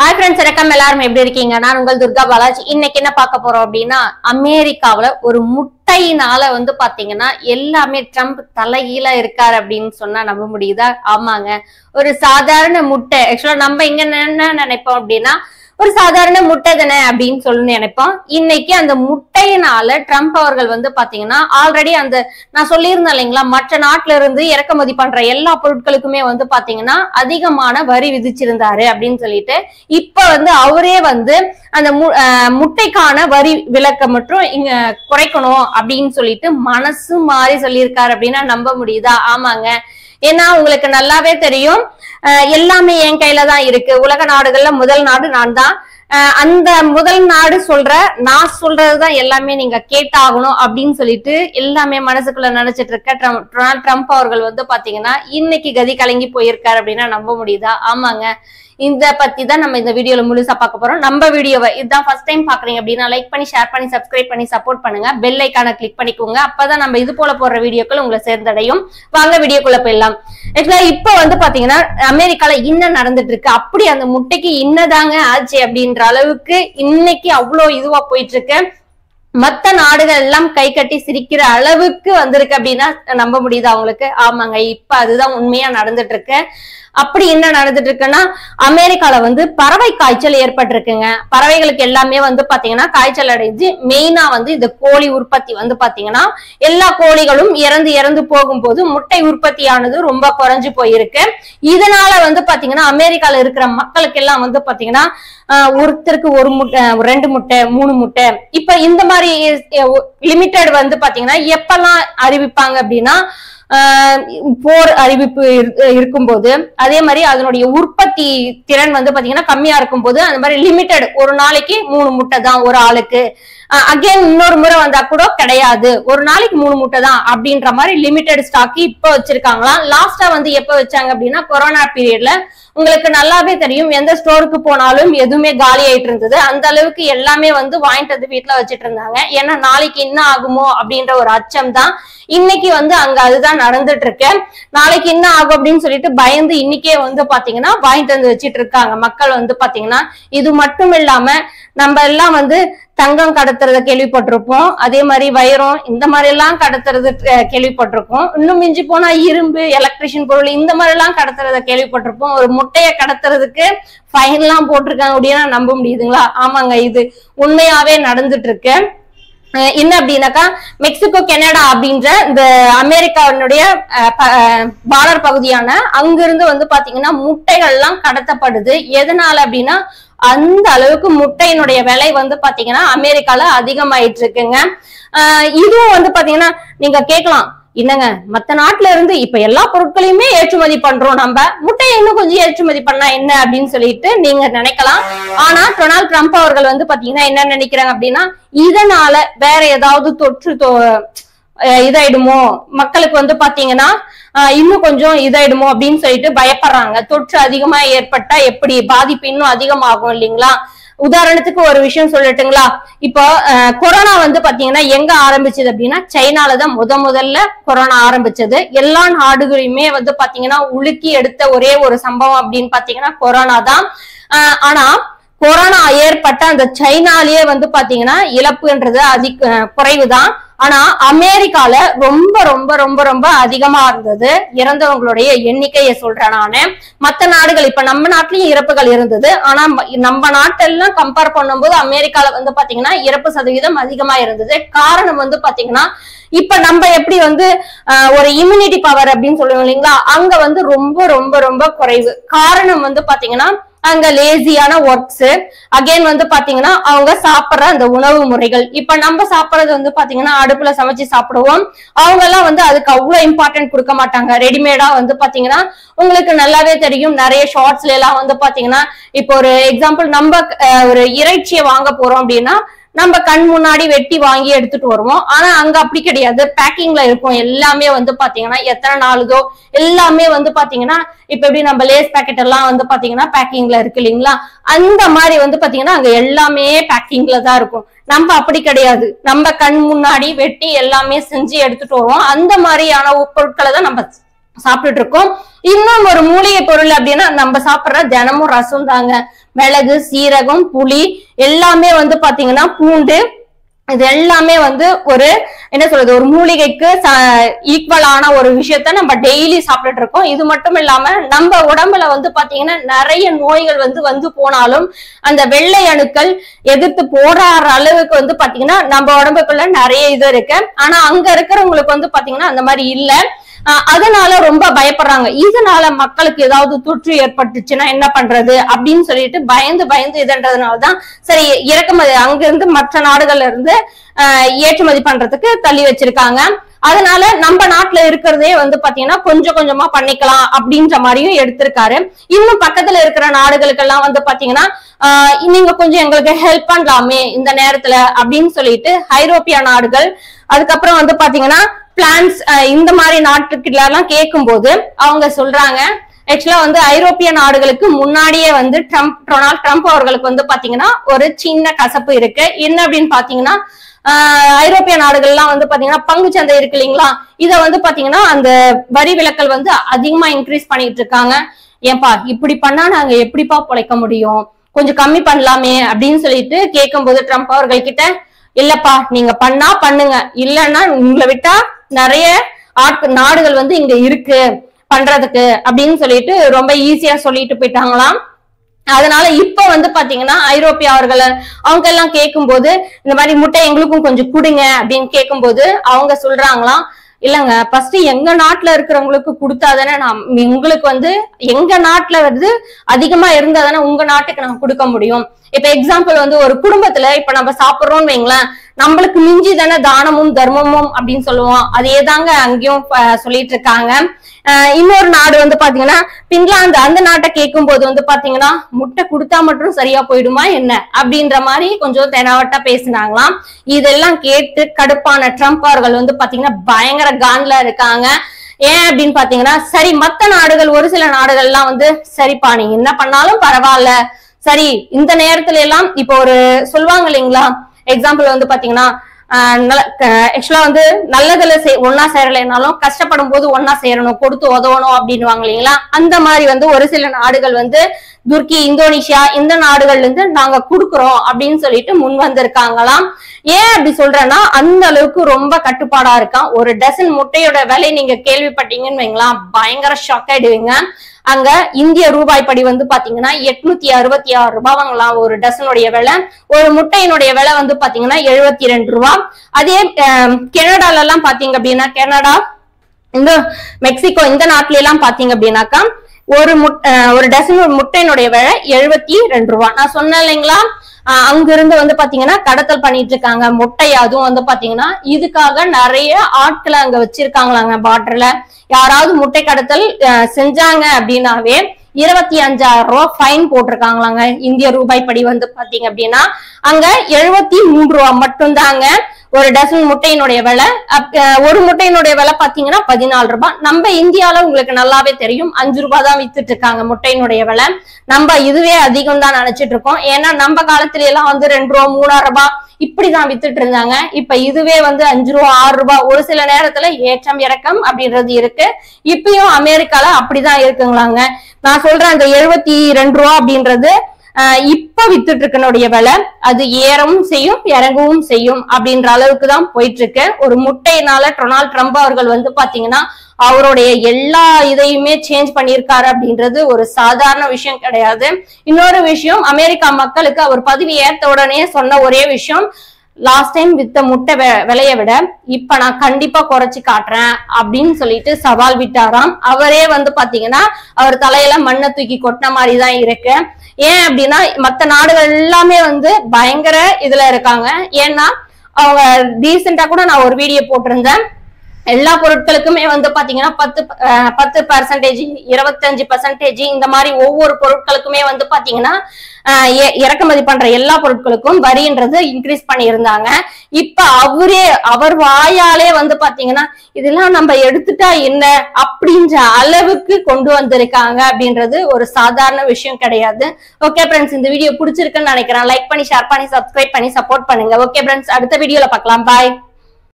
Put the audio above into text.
Hi friends, welcome எல்லாரும் எப்படி இருக்கீங்க? நான் உங்கள் துர்கா பாலாஜி. இன்னைக்கு என்ன பார்க்க போறோம் அப்படின்னா, அமெரிக்காவுல ஒரு முட்டையினால பாத்தீங்கன்னா எல்லாமே ட்ரம்ப் தலைகீழா இருக்காரு அப்படின்னு சொன்னா நம்ப முடியுதா? ஆமாங்க, ஒரு சாதாரண முட்டை. ஆக்சுவலா நம்ம இங்க என்ன நினைப்போம் அப்படின்னா, ஒரு சாதாரண முட்டை தானே அப்படின்னு சொல்லி நினைப்போம். இன்னைக்கு அந்த முட்டையினால ட்ரம்ப் அவர்கள் பாத்தீங்கன்னா ஆல்ரெடி அந்த நான் சொல்லியிருந்தேன் இல்லைங்களா, மற்ற நாட்டுல இருந்து இறக்குமதி பண்ற எல்லா பொருட்களுக்குமே பாத்தீங்கன்னா அதிகமான வரி விதிச்சிருந்தாரு அப்படின்னு சொல்லிட்டு இப்ப அவரே அந்த முட்டைக்கான வரி விலக்க மட்டும் இங்க குறைக்கணும் அப்படின்னு சொல்லிட்டு மனசு மாறி சொல்லியிருக்காரு அப்படின்னா நம்ப முடியுதா? ஆமாங்க, ஏன்னா உங்களுக்கு நல்லாவே தெரியும், எல்லாமே என் கையில தான் இருக்கு. உலக நாடுகள்ல முதல் நாடு நான் தான். அந்த முதல் நாடு நான் சொல்றதுதான் எல்லாமே நீங்க கேட்டாகணும் அப்படின்னு சொல்லிட்டு எல்லாமே மனசுக்குள்ள நினைச்சிட்டு இருக்க டொனால்ட் ட்ரம்ப் அவர்கள் பாத்தீங்கன்னா இன்னைக்கு கதி கலங்கி போயிருக்காரு அப்படின்னா நம்ப முடியுதா? ஆமாங்க, இந்த பத்தி தான் நம்ம இந்த வீடியோல முழுசா பார்க்க போறோம். நம்ம வீடியோவை இதுதான் ஃபர்ஸ்ட் டைம் பாக்குறீங்க அப்படின்னா லைக் பண்ணி, ஷேர் பண்ணி, சப்ஸ்கிரைப் பண்ணி சப்போர்ட் பண்ணுங்க. பெல் ஐக்கான கிளிக் பண்ணிக்கோங்க. அப்பதான் நம்ம இது போல போடுற வீடியோக்கள் உங்களை சேர்ந்தடையும். வாங்க வீடியோக்குள்ள போயிடலாம். இப்ப பாத்தீங்கன்னா அமெரிக்கால என்ன நடந்துட்டு இருக்கு, அப்படி அந்த முட்டைக்கு என்னதாங்க ஆச்சு அப்படின்ற அளவுக்கு இன்னைக்கு அவ்வளவு இதுவா போயிட்டு இருக்கு. மத்த நாடுகள் எல்லாம் கை கட்டி சிரிக்கிற அளவுக்கு வந்திருக்கு அப்படின்னா நம்ப முடியுது அவங்களுக்கு? ஆமாங்க, இப்ப அதுதான் உண்மையா நடந்துட்டு இருக்கு. அப்படி என்ன நடந்துட்டு இருக்குன்னா, அமெரிக்கால பறவை காய்ச்சல் ஏற்பட்டிருக்குங்க. பறவைகளுக்கு எல்லாமே பாத்தீங்கன்னா காய்ச்சல் அடைஞ்சு மெயினா இந்த கோழி உற்பத்தி பாத்தீங்கன்னா எல்லா கோழிகளும் இறந்து போகும்போது முட்டை உற்பத்தியானது ரொம்ப குறைஞ்சு போயிருக்கு. இதனால பாத்தீங்கன்னா அமெரிக்கால இருக்கிற மக்களுக்கு எல்லாம் பாத்தீங்கன்னா ஒருத்தருக்கு ஒரு முட்டை, 2 முட்டை, 3 முட்டை, இப்ப இந்த மாதிரி லிமிட்டட் பாத்தீங்கன்னா எப்பெல்லாம் அறிவிப்பாங்க அப்படின்னா போர் அறிவிப்பு இருக்கும்போது, அதே மாதிரி அதனுடைய உற்பத்தி திறன் பாத்தீங்கன்னா கம்மியா இருக்கும் போது அந்த மாதிரி லிமிட்டட் ஒரு நாளைக்கு 3 முட்டை தான் ஒரு ஆளுக்கு. அகைன் இன்னொரு முறை வந்தா கூட கிடையாது, ஒரு நாளைக்கு 3 முட்டை தான் அப்படின்ற மாதிரி லிமிட்டட் ஸ்டாக் இப்ப வச்சிருக்காங்களாம். லாஸ்டா எப்ப வச்சாங்க அப்படின்னா கொரோனா பீரியட்ல. உங்களுக்கு நல்லாவே தெரியும், எந்த ஸ்டோருக்கு போனாலும் எதுவுமே காலி ஆயிட்டு இருந்தது. அந்த அளவுக்கு எல்லாமே வாங்கிட்டு வந்து வீட்டுல வச்சிட்டு இருந்தாங்க. ஏன்னா நாளைக்கு என்ன ஆகுமோ அப்படின்ற ஒரு அச்சம் தான். இன்னைக்கு அங்க அதுதான் நடந்துட்டு இருக்கு. நாளைக்கு என்ன ஆகும் அப்படின்னு சொல்லிட்டு பயந்து இன்னைக்கே பாத்தீங்கன்னா வாங்கிட்டு வந்து வச்சிட்டு இருக்காங்க மக்கள். பாத்தீங்கன்னா இது மட்டும் இல்லாம நம்ம எல்லாம் தங்கம் கடத்துறத கேள்விப்பட்டிருப்போம், அதே மாதிரி வைரம் இந்த மாதிரி எல்லாம் கடத்துறது கேள்விப்பட்டிருக்கோம். இன்னும் மிஞ்சி போனா இரும்பு, எலக்ட்ரிஷியன் பொருள் இந்த மாதிரி எல்லாம் கடத்துறத கேள்விப்பட்டிருப்போம். ஒரு முட்டையை கடத்துறதுக்கு ஃபைன் எல்லாம் போட்டிருக்காங்க அப்படின்னா நம்ப முடியுதுங்களா? ஆமாங்க, இது உண்மையாவே நடந்துட்டு இருக்கு. என்ன அப்படின்னாக்கா, மெக்சிகோ கனடா அப்படின்ற இந்த அமெரிக்காவினுடைய பார்டர் பகுதியான அங்கிருந்து பாத்தீங்கன்னா முட்டைகள் எல்லாம் கடத்தப்படுது. எதனால அப்படின்னா அந்த அளவுக்கு முட்டையினுடைய விலை பாத்தீங்கன்னா அமெரிக்கால அதிகமாயிட்டு இருக்குங்க. இதுவும் பாத்தீங்கன்னா நீங்க கேட்கலாம், என்னங்க மத்த நாட்டுல இருந்து இப்ப எல்லா பொருட்களையுமே ஏற்றுமதி பண்றோம், நம்ம முட்டையை இன்னும் கொஞ்சம் ஏற்றுமதி பண்ணா என்ன அப்படின்னு சொல்லிட்டு நீங்க நினைக்கலாம். ஆனா டொனால்ட் ட்ரம்ப் அவர்கள் பாத்தீங்கன்னா என்ன நினைக்கிறாங்க அப்படின்னா, இதனால வேற ஏதாவது தொற்று இதாயிடுமோ, மக்களுக்கு பாத்தீங்கன்னா இன்னும் கொஞ்சம் இதாயிடுமோ அப்படின்னு சொல்லிட்டு பயப்படுறாங்க. தொற்று அதிகமா ஏற்பட்டா எப்படி பாதிப்பு இன்னும் அதிகமாகும் இல்லைங்களா? உதாரணத்துக்கு ஒரு விஷயம் சொல்லட்டுங்களா? இப்போ கொரோனா பாத்தீங்கன்னா எங்க ஆரம்பிச்சது அப்படின்னா சைனாலதான் முதல்ல கொரோனா ஆரம்பிச்சது. எல்லா நாடுகளையுமே பாத்தீங்கன்னா உலுக்கி எடுத்த ஒரே ஒரு சம்பவம் அப்படின்னு பாத்தீங்கன்னா கொரோனா தான். ஆனா கொரோனா ஏற்பட்ட அந்த சைனாலேயே பாத்தீங்கன்னா இழப்புன்றது குறைவுதான். ஆனா அமெரிக்கால ரொம்ப ரொம்ப ரொம்ப ரொம்ப அதிகமா இருந்தது இறந்தவங்களுடைய எண்ணிக்கையை சொல்றேன் நானு. மத்த நாடுகள் இப்ப நம்ம நாட்டிலயும் இறப்புகள் இருந்தது, ஆனா நம்ம நாட்டெல்லாம் கம்பேர் பண்ணும்போது அமெரிக்கால பாத்தீங்கன்னா இறப்பு சதவீதம் அதிகமா இருந்தது. காரணம் பாத்தீங்கன்னா இப்ப நம்ம எப்படி ஒரு இம்யூனிட்டி பவர் அப்படின்னு சொல்லுவோம் இல்லைங்களா, அங்க ரொம்ப ரொம்ப ரொம்ப குறைவு. காரணம் பாத்தீங்கன்னா அங்க லேசியான ஒர்க்ஸ், அகைன் பாத்தீங்கன்னா அவங்க சாப்பிடுற அந்த உணவு முறைகள். இப்ப நம்ம சாப்பிடுறது பாத்தீங்கன்னா அடுப்புல சமைச்சு சாப்பிடுவோம். அவங்க எல்லாம் அதுக்கு அவ்வளவு இம்பார்ட்டன்ட் கொடுக்க மாட்டாங்க. ரெடிமேடா பாத்தீங்கன்னா உங்களுக்கு நல்லாவே தெரியும், நிறைய ஷார்ட்ஸ்ல எல்லாம் பாத்தீங்கன்னா இப்போ ஒரு எக்ஸாம்பிள் நம்ம ஒரு இறைச்சியை வாங்க போறோம் அப்படின்னா நம்ம கண் முன்னாடி வெட்டி வாங்கி எடுத்துட்டு வருவோம். ஆனா அங்க அப்படி கிடையாது, பேக்கிங்ல இருக்கும் எல்லாமே பாத்தீங்கன்னா எத்தனை நாளுதோ எல்லாமே பாத்தீங்கன்னா இப்ப எப்படி நம்ம லேஸ் பேக்கெட் எல்லாம் பாத்தீங்கன்னா பேக்கிங்ல இருக்கு இல்லைங்களா, அந்த மாதிரி பாத்தீங்கன்னா அங்க எல்லாமே பேக்கிங்ல தான் இருக்கும். நம்ம அப்படி கிடையாது, நம்ம கண் முன்னாடி வெட்டி எல்லாமே செஞ்சு எடுத்துட்டு வருவோம். அந்த மாதிரியான பொருட்களை தான் நம்ம சாப்பிட்டுட்டு இருக்கோம். இன்னும் ஒரு மூலிகை பொருள் அப்படின்னா நம்ம சாப்பிடுற தினமும் ரசம் தாங்க. மிளகு, சீரகம், புளி எல்லாமே வந்து பாத்தீங்கன்னா, பூண்டு, இது எல்லாமே வந்து ஒரு என்ன சொல்றது, ஒரு மூலிகைக்கு ஈக்குவலான ஒரு விஷயத்த நம்ம டெய்லி சாப்பிட்டுட்டு இருக்கோம். இது மட்டும் இல்லாம நம்ம உடம்புல வந்து பாத்தீங்கன்னா நிறைய நோய்கள் வந்து போனாலும் அந்த வெள்ளை அணுக்கள் எதிர்த்து போராடுற அளவுக்கு வந்து பாத்தீங்கன்னா நம்ம உடம்புக்குள்ள நிறைய இது இருக்கு. ஆனா அங்க இருக்கிறவங்களுக்கு வந்து பாத்தீங்கன்னா அந்த மாதிரி இல்ல. அதனால ரொம்ப பயப்படுறாங்க. இதனால மக்களுக்கு ஏதாவது தொற்று ஏற்பட்டுச்சுன்னா என்ன பண்றது அப்படின்னு சொல்லிட்டு பயந்து இதுன்றதுனாலதான் சரி இறக்குமதி அங்க இருந்து மற்ற நாடுகள்ல இருந்து ஏற்றுமதி பண்றதுக்கு தள்ளி வச்சிருக்காங்க. அதனால நம்ம நாட்டுல இருக்கிறதே வந்து பாத்தீங்கன்னா கொஞ்சம் கொஞ்சமா பண்ணிக்கலாம் அப்படின்ற மாதிரியும் எடுத்திருக்காரு. இன்னும் பக்கத்துல இருக்கிற நாடுகளுக்கெல்லாம் வந்து பாத்தீங்கன்னா நீங்க கொஞ்சம் எங்களுக்கு ஹெல்ப் பண்ணலாமே இந்த நேரத்துல அப்படின்னு சொல்லிட்டு ஐரோப்பிய நாடுகள், அதுக்கப்புறம் வந்து பாத்தீங்கன்னா பிளான்ஸ் இந்த மாதிரி நாட்டுக்கிட்ட எல்லாம் கேட்கும் போது அவங்க சொல்றாங்க, ஆக்சுவலா வந்து ஐரோப்பிய நாடுகளுக்கு முன்னாடியே வந்து டொனால்ட் ட்ரம்ப் அவர்களுக்கு வந்து பாத்தீங்கன்னா ஒரு சின்ன கசப்பு இருக்கு. என்ன அப்படின்னு பாத்தீங்கன்னா, ஐரோப்பிய நாடுகள்லாம் வந்து பாத்தீங்கன்னா பங்கு சந்தை இருக்கு இல்லைங்களா, இத வந்து பாத்தீங்கன்னா அந்த வரி விலக்கல் வந்து அதிகமா இன்க்ரீஸ் பண்ணிட்டு இருக்காங்க. ஏன்பா இப்படி பண்ணா நாங்க எப்படிப்பா பொழைக்க முடியும், கொஞ்சம் கம்மி பண்ணலாமே அப்படின்னு சொல்லிட்டு கேட்கும் போது ட்ரம்ப் அவர்கள் கிட்ட, இல்லப்பா நீங்க பண்ணா பண்ணுங்க, இல்லைன்னா உங்களை விட்டா நிறைய நாடுகள் வந்து இங்க இருக்கு பண்றதுக்கு அப்படின்னு சொல்லிட்டு ரொம்ப ஈஸியா சொல்லிட்டு போயிட்டாங்களாம். அதனால இப்ப வந்து பாத்தீங்கன்னா ஐரோப்பிய அவங்க எல்லாம் கேட்கும் போது இந்த மாதிரி முட்டை எங்களுக்கும் கொஞ்சம் கொடுங்க அப்படின்னு கேட்கும் போது அவங்க சொல்றாங்களாம், இல்லங்க ஃபர்ஸ்ட் எங்க நாட்டுல இருக்கிறவங்களுக்கு கொடுத்தாதானே உங்களுக்கு வந்து எங்க நாட்டுல வந்து அதிகமா இருந்தாதானே உங்க நாட்டுக்கு நான் கொடுக்க முடியும். இப்ப எக்ஸாம்பிள் வந்து ஒரு குடும்பத்துல இப்ப நம்ம சாப்பிடுறோம்னு வைங்களேன், நம்மளுக்கு மிஞ்சி தானே தானமும் தர்மமும் அப்படின்னு சொல்லுவோம். அதேதாங்க அங்கேயும் சொல்லிட்டு இருக்காங்க. இன்னொரு நாடு வந்து பாத்தீங்கன்னா பின்லாந்து, அந்த நாட்டை கேட்கும் போது வந்து பாத்தீங்கன்னா முட்டை கொடுத்தா மட்டும் சரியா போயிடுமா என்ன அப்படின்ற மாதிரி கொஞ்சம் தெனாவட்டா பேசினாங்களாம். இதெல்லாம் கேட்டு கடுப்பான ட்ரம்ப் அவர்கள் வந்து பாத்தீங்கன்னா பயங்கர கான்ல இருக்காங்க. ஏன் அப்படின்னு பாத்தீங்கன்னா, சரி மத்த நாடுகள் ஒரு சில நாடுகள் எல்லாம் வந்து சரிப்பா நீங்க என்ன பண்ணாலும் பரவாயில்ல, சரி இந்த நேரத்துல எல்லாம் இப்ப ஒரு சொல்லுவாங்க இல்லைங்களா, எக்ஸாம்பிள் வந்து பாத்தீங்கன்னா ஆக்சுவலா வந்து நல்லதுல ஒன்னா சேரலைனாலும் கஷ்டப்படும் போது ஒன்னா சேரணும், கொடுத்து உதவணும் அப்படின்வாங்க இல்லைங்களா, அந்த மாதிரி வந்து ஒரு சில நாடுகள் வந்து துருக்கி, இந்தோனேஷியா இந்த நாடுகள்ல இருந்து நாங்க குடுக்குறோம் அப்படின்னு சொல்லிட்டு முன் வந்திருக்காங்களாம். ஏன் அப்படி சொல்றேன்னா அந்த அளவுக்கு ரொம்ப கட்டுப்பாடா இருக்கான். ஒரு டசன் முட்டையோட விலை நீங்க கேள்விப்பட்டீங்கன்னு வைங்களா பயங்கர ஷாக் ஆயிடுவீங்க. அங்க இந்திய ரூபாய் படி வந்து பாத்தீங்கன்னா 866 ரூபாய்ங்களாம் ஒரு டசனுடைய விலை. ஒரு முட்டையினுடைய விலை வந்து பாத்தீங்கன்னா 72 ரூபாய். அதே கனடால எல்லாம் பாத்தீங்க அப்படின்னா, கனடா, இந்த மெக்சிகோ இந்த நாட்டுல எல்லாம் பாத்தீங்க அப்படின்னாக்கா ஒரு டசன் முட்டையினுடைய விலை 72 ரூபாய். நான் சொன்னேன் இல்லைங்களா, அங்கிருந்து வந்து பாத்தீங்கன்னா கடத்தல் பண்ணிட்டு இருக்காங்க முட்டை. அதுவும் வந்து பாத்தீங்கன்னா இதுக்காக நிறைய ஆட்களை அங்க வச்சிருக்காங்களாங்க பார்டர்ல. யாராவது முட்டை கடத்தல் செஞ்சாங்க அப்படின்னாவே 25,000 ரூபாய் ஃபைன் போட்டிருக்காங்களாங்க. இந்திய ரூபாய் படி வந்து பாத்தீங்க அப்படின்னா அங்க 73 ரூபாய் மட்டும்தாங்க ஒரு டசன் முட்டையினுடைய விலை. ஒரு முட்டையினுடைய விலை பாத்தீங்கன்னா 14 ரூபாய். நம்ம இந்தியால உங்களுக்கு நல்லாவே தெரியும் 5 ரூபாய் தான் வித்துட்டு இருக்காங்க முட்டையினுடைய விலை. நம்ம இதுவே அதிகம் தான் நினைச்சிட்டு இருக்கோம். ஏன்னா நம்ம காலத்துல எல்லாம் வந்து 2 ரூபாய் 3 ரூபாய் இப்படிதான் வித்துட்டு இருந்தாங்க. இப்ப இதுவே வந்து 5 ரூபாய் 6 ரூபாய், ஒரு சில நேரத்துல ஏற்றம் இறக்கம் அப்படின்றது இருக்கு. இப்பயும் அமெரிக்கால அப்படிதான் இருக்குங்களாங்க. நான் சொல்றேன் அந்த 72 ரூபாய் அப்படின்றது இப்ப வித்துட்டு இருக்கனுடைய விலை, அது ஏறவும் செய்யும் இறங்கவும் செய்யும் அப்படின்ற அளவுக்கு தான் போயிட்டு இருக்கு. ஒரு முட்டையினால டொனால்ட் ட்ரம்ப் அவர்கள் வந்து பாத்தீங்கன்னா அவருடைய எல்லா இதையுமே சேஞ்ச் பண்ணியிருக்காரு அப்படின்றது ஒரு சாதாரண விஷயம் கிடையாது. இன்னொரு விஷயம், அமெரிக்கா மக்களுக்கு அவர் பதவி ஏற்ற உடனே சொன்ன ஒரே விஷயம், லாஸ்ட் டைம் வித்த முட்டை விலையை விட இப்ப நான் கண்டிப்பா குறைச்சு காட்டுறேன் அப்படின்னு சொல்லிட்டு சவால் விட்டாராம். அவரே வந்து பாத்தீங்கன்னா அவர் தலையில மண்ணை தூக்கி கொட்டின மாதிரிதான் இருக்கு. ஏன் அப்படின்னா மத்த நாடுகள் எல்லாமே வந்து பயங்கர இதுல இருக்காங்க. ஏன்னா அவங்க ரீசெண்டா கூட நான் ஒரு வீடியோ போட்டிருந்தேன், எல்லா பொருட்களுக்குமே வந்து பாத்தீங்கன்னா 10%, 25% இந்த மாதிரி ஒவ்வொரு பொருட்களுக்குமே வந்து பாத்தீங்கன்னா இறக்குமதி பண்ற எல்லா பொருட்களுக்கும் வரின்றது இன்க்ரீஸ் பண்ணியிருந்தாங்க. இப்ப அவர் வாயாலே வந்து பாத்தீங்கன்னா இதெல்லாம் நம்ம எடுத்துட்டா என்ன அப்படின்ற அளவுக்கு கொண்டு வந்திருக்காங்க அப்படின்றது ஒரு சாதாரண விஷயம் கிடையாது. ஓகே ஃப்ரெண்ட்ஸ், இந்த வீடியோ பிடிச்சிருக்குன்னு நினைக்கிறேன். லைக் பண்ணி, ஷேர் பண்ணி, சப்ஸ்கிரைப் பண்ணி சப்போர்ட் பண்ணுங்க. ஓகே ஃப்ரெண்ட்ஸ், அடுத்த வீடியோல பார்க்கலாம். பாய்.